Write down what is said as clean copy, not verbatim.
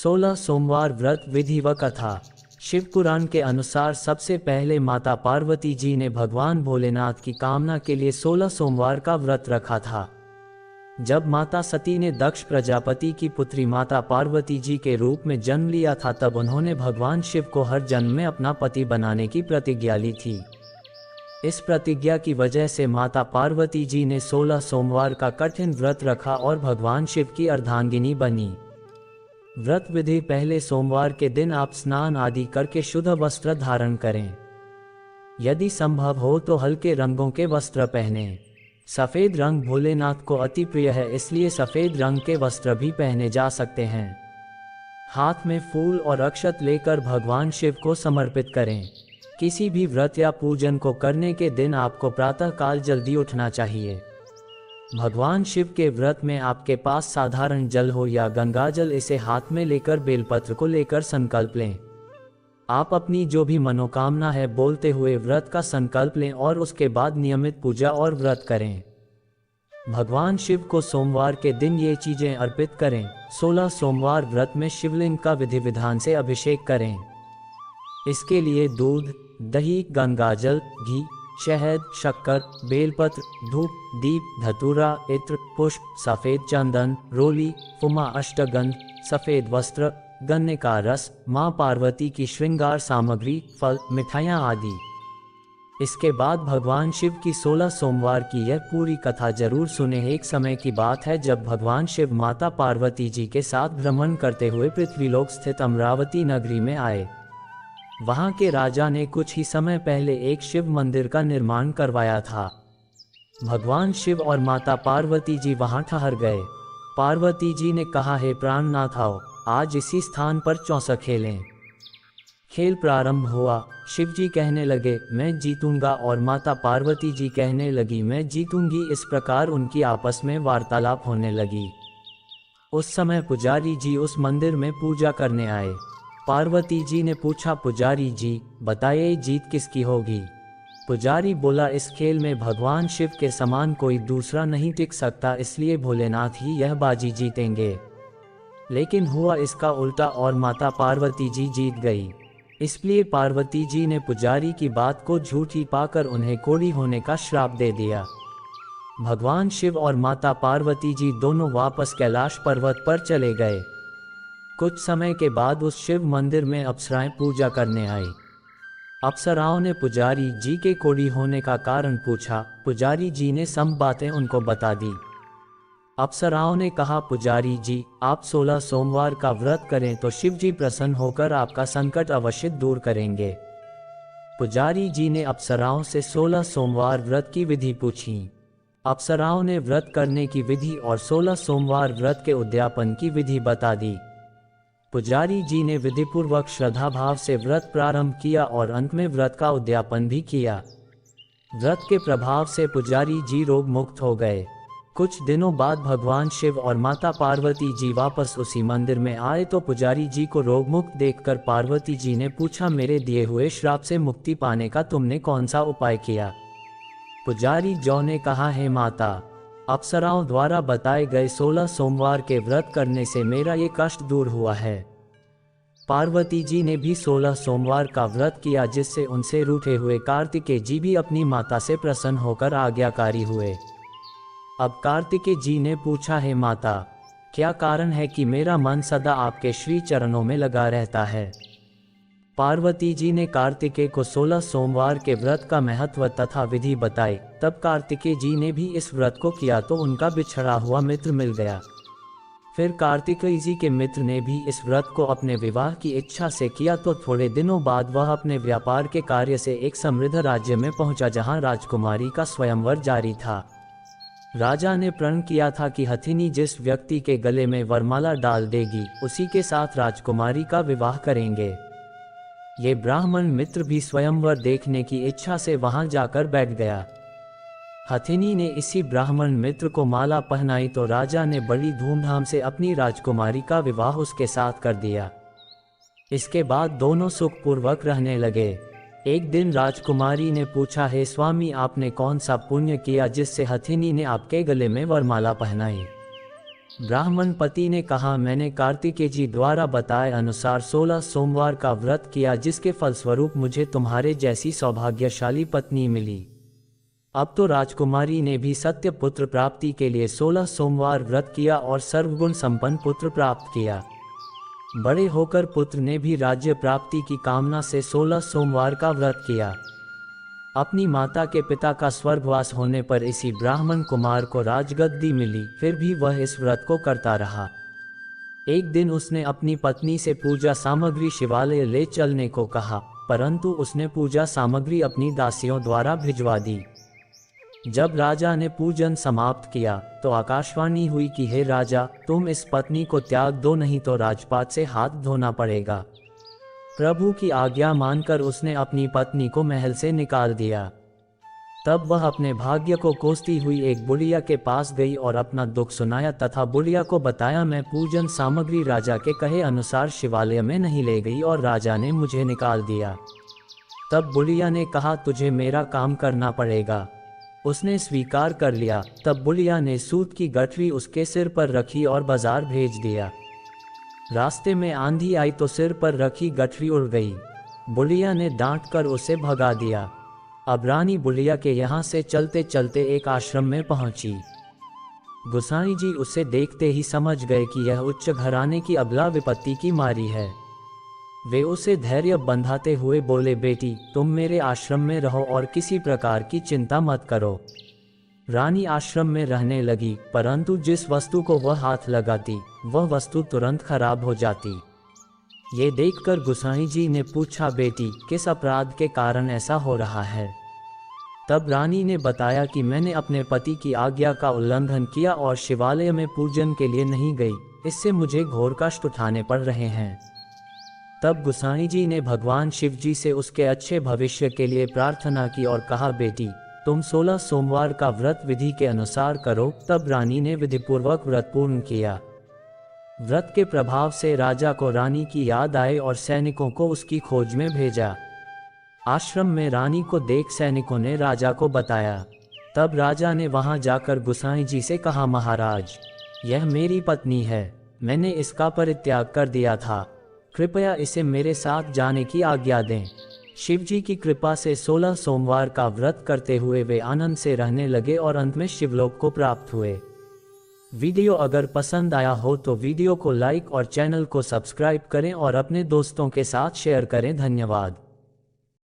16 सोमवार व्रत विधि व कथा। शिव पुराण के अनुसार सबसे पहले माता पार्वती जी ने भगवान भोलेनाथ की कामना के लिए 16 सोमवार का व्रत रखा था। जब माता सती ने दक्ष प्रजापति की पुत्री माता पार्वती जी के रूप में जन्म लिया था, तब उन्होंने भगवान शिव को हर जन्म में अपना पति बनाने की प्रतिज्ञा ली थी। इस प्रतिज्ञा की वजह से माता पार्वती जी ने 16 सोमवार का कठिन व्रत रखा और भगवान शिव की अर्धांगिनी बनी। व्रत विधि: पहले सोमवार के दिन आप स्नान आदि करके शुद्ध वस्त्र धारण करें। यदि संभव हो तो हल्के रंगों के वस्त्र पहनें। सफ़ेद रंग भोलेनाथ को अति प्रिय है, इसलिए सफ़ेद रंग के वस्त्र भी पहने जा सकते हैं। हाथ में फूल और अक्षत लेकर भगवान शिव को समर्पित करें। किसी भी व्रत या पूजन को करने के दिन आपको प्रातःकाल जल्दी उठना चाहिए। भगवान शिव के व्रत में आपके पास साधारण जल हो या गंगा जल, इसे हाथ में लेकर बेलपत्र को लेकर संकल्प लें। आप अपनी जो भी मनोकामना है बोलते हुए व्रत का संकल्प लें और उसके बाद नियमित पूजा और व्रत करें। भगवान शिव को सोमवार के दिन ये चीजें अर्पित करें। 16 सोमवार व्रत में शिवलिंग का विधि विधान से अभिषेक करें। इसके लिए दूध, दही, गंगाजल, घी, शहद, शक्कर, बेलपत्र, धूप, दीप, धतूरा, इत्र, पुष्प, सफेद चंदन, रोली, फुमा, अष्टगंध, सफेद वस्त्र, गन्ने का रस, मां पार्वती की श्रृंगार सामग्री, फल, मिठाइयां आदि। इसके बाद भगवान शिव की 16 सोमवार की यह पूरी कथा जरूर सुने। एक समय की बात है जब भगवान शिव माता पार्वती जी के साथ भ्रमण करते हुए पृथ्वीलोक स्थित अमरावती नगरी में आए। वहां के राजा ने कुछ ही समय पहले एक शिव मंदिर का निर्माण करवाया था। भगवान शिव और माता पार्वती जी वहां ठहर गए। पार्वती जी ने कहा, हे प्राणनाथ, आओ आज इसी स्थान पर चौसा खेलें। खेल प्रारंभ हुआ। शिव जी कहने लगे, मैं जीतूंगा, और माता पार्वती जी कहने लगी, मैं जीतूंगी। इस प्रकार उनकी आपस में वार्तालाप होने लगी। उस समय पुजारी जी उस मंदिर में पूजा करने आए। पार्वती जी ने पूछा, पुजारी जी बताइए जीत किसकी होगी? पुजारी बोला, इस खेल में भगवान शिव के समान कोई दूसरा नहीं टिक सकता, इसलिए भोलेनाथ ही यह बाजी जीतेंगे। लेकिन हुआ इसका उल्टा और माता पार्वती जी जीत गई। इसलिए पार्वती जी ने पुजारी की बात को झूठी पाकर उन्हें कोढ़ी होने का श्राप दे दिया। भगवान शिव और माता पार्वती जी दोनों वापस कैलाश पर्वत पर चले गए। कुछ समय के बाद उस शिव मंदिर में अप्सराएं पूजा करने आई। अप्सराओं ने पुजारी जी के कोढ़ी होने का कारण पूछा। पुजारी जी ने सब बातें उनको बता दी। अप्सराओं ने कहा, पुजारी जी आप 16 सोमवार का व्रत करें तो शिव जी प्रसन्न होकर आपका संकट अवश्य दूर करेंगे। पुजारी जी ने अप्सराओं से 16 सोमवार व्रत की विधि पूछी। अप्सराओं ने व्रत करने की विधि और 16 सोमवार व्रत के उद्यापन की विधि बता दी। पुजारी जी ने विधिपूर्वक श्रद्धा भाव से व्रत प्रारंभ किया और अंत में व्रत का उद्यापन भी किया। व्रत के प्रभाव से पुजारी जी रोग मुक्त हो गए। कुछ दिनों बाद भगवान शिव और माता पार्वती जी वापस उसी मंदिर में आए तो पुजारी जी को रोग मुक्त देखकर पार्वती जी ने पूछा, मेरे दिए हुए श्राप से मुक्ति पाने का तुमने कौन सा उपाय किया? पुजारी जी ने कहा, हे माता, अप्सराओं द्वारा बताए गए 16 सोमवार के व्रत करने से मेरा ये कष्ट दूर हुआ है। पार्वती जी ने भी 16 सोमवार का व्रत किया, जिससे उनसे रूठे हुए कार्तिकेय जी भी अपनी माता से प्रसन्न होकर आज्ञाकारी हुए। अब कार्तिकेय जी ने पूछा, हे माता, क्या कारण है कि मेरा मन सदा आपके श्री चरणों में लगा रहता है? पार्वती जी ने कार्तिकेय को 16 सोमवार के व्रत का महत्व तथा विधि बताई। तब कार्तिकेय जी ने भी इस व्रत को किया तो उनका बिछड़ा हुआ मित्र मिल गया। फिर कार्तिकेय जी के मित्र ने भी इस व्रत को अपने विवाह की इच्छा से किया तो थोड़े दिनों बाद वह अपने व्यापार के कार्य से एक समृद्ध राज्य में पहुंचा, जहां राजकुमारी का स्वयंवर जारी था। राजा ने प्रण किया था कि हथिनी जिस व्यक्ति के गले में वरमाला डाल देगी, उसी के साथ राजकुमारी का विवाह करेंगे। ये ब्राह्मण मित्र भी स्वयंवर देखने की इच्छा से वहां जाकर बैठ गया। हथिनी ने इसी ब्राह्मण मित्र को माला पहनाई तो राजा ने बड़ी धूमधाम से अपनी राजकुमारी का विवाह उसके साथ कर दिया। इसके बाद दोनों सुखपूर्वक रहने लगे। एक दिन राजकुमारी ने पूछा, हे स्वामी, आपने कौन सा पुण्य किया जिससे हथिनी ने आपके गले में वरमाला पहनाई? ब्राह्मण पति ने कहा, मैंने कार्तिकेय जी द्वारा बताए अनुसार 16 सोमवार का व्रत किया, जिसके फलस्वरूप मुझे तुम्हारे जैसी सौभाग्यशाली पत्नी मिली। अब तो राजकुमारी ने भी सत्य पुत्र प्राप्ति के लिए 16 सोमवार व्रत किया और सर्वगुण संपन्न पुत्र प्राप्त किया। बड़े होकर पुत्र ने भी राज्य प्राप्ति की कामना से 16 सोमवार का व्रत किया। अपनी माता के पिता का स्वर्गवास होने पर इसी ब्राह्मण कुमार को राजगद्दी मिली, फिर भी वह इस व्रत को करता रहा। एक दिन उसने अपनी पत्नी से पूजा सामग्री शिवालय ले चलने को कहा, परंतु उसने पूजा सामग्री अपनी दासियों द्वारा भिजवा दी। जब राजा ने पूजन समाप्त किया तो आकाशवाणी हुई कि हे राजा, तुम इस पत्नी को त्याग दो, नहीं तो राजपाट से हाथ धोना पड़ेगा। प्रभु की आज्ञा मानकर उसने अपनी पत्नी को महल से निकाल दिया। तब वह अपने भाग्य को कोसती हुई एक बुढ़िया के पास गई और अपना दुख सुनाया तथा बुढ़िया को बताया, मैं पूजन सामग्री राजा के कहे अनुसार शिवालय में नहीं ले गई और राजा ने मुझे निकाल दिया। तब बुढ़िया ने कहा, तुझे मेरा काम करना पड़ेगा। उसने स्वीकार कर लिया। तब बुढ़िया ने सूत की गठरी उसके सिर पर रखी और बाजार भेज दिया। रास्ते में आंधी आई तो सिर पर रखी गठरी उड़ गई। बुढ़िया ने डांट कर उसे भगा दिया। अब रानी बुढ़िया के यहाँ से चलते चलते एक आश्रम में पहुंची। गोसाई जी उसे देखते ही समझ गए कि यह उच्च घराने की अबला विपत्ति की मारी है। वे उसे धैर्य बंधाते हुए बोले, बेटी तुम मेरे आश्रम में रहो और किसी प्रकार की चिंता मत करो। रानी आश्रम में रहने लगी, परंतु जिस वस्तु को वह हाथ लगाती वह वस्तु तुरंत खराब हो जाती। ये देखकर गोसाई जी ने पूछा, बेटी किस अपराध के कारण ऐसा हो रहा है? तब रानी ने बताया कि मैंने अपने पति की आज्ञा का उल्लंघन किया और शिवालय में पूजन के लिए नहीं गई, इससे मुझे घोर कष्ट उठाने पड़ रहे हैं। तब गोसाई जी ने भगवान शिव जी से उसके अच्छे भविष्य के लिए प्रार्थना की और कहा, बेटी तुम 16 सोमवार का व्रत विधि के अनुसार करो। तब रानी ने विधिपूर्वक व्रत पूर्ण किया। व्रत के प्रभाव से राजा को रानी की याद आई और सैनिकों को उसकी खोज में भेजा। आश्रम में रानी को देख सैनिकों ने राजा को बताया। तब राजा ने वहां जाकर गोसाई जी से कहा, महाराज यह मेरी पत्नी है, मैंने इसका परित्याग कर दिया था, कृपया इसे मेरे साथ जाने की आज्ञा दें। शिव जी की कृपा से 16 सोमवार का व्रत करते हुए वे आनंद से रहने लगे और अंत में शिवलोक को प्राप्त हुए। वीडियो अगर पसंद आया हो तो वीडियो को लाइक और चैनल को सब्सक्राइब करें और अपने दोस्तों के साथ शेयर करें। धन्यवाद।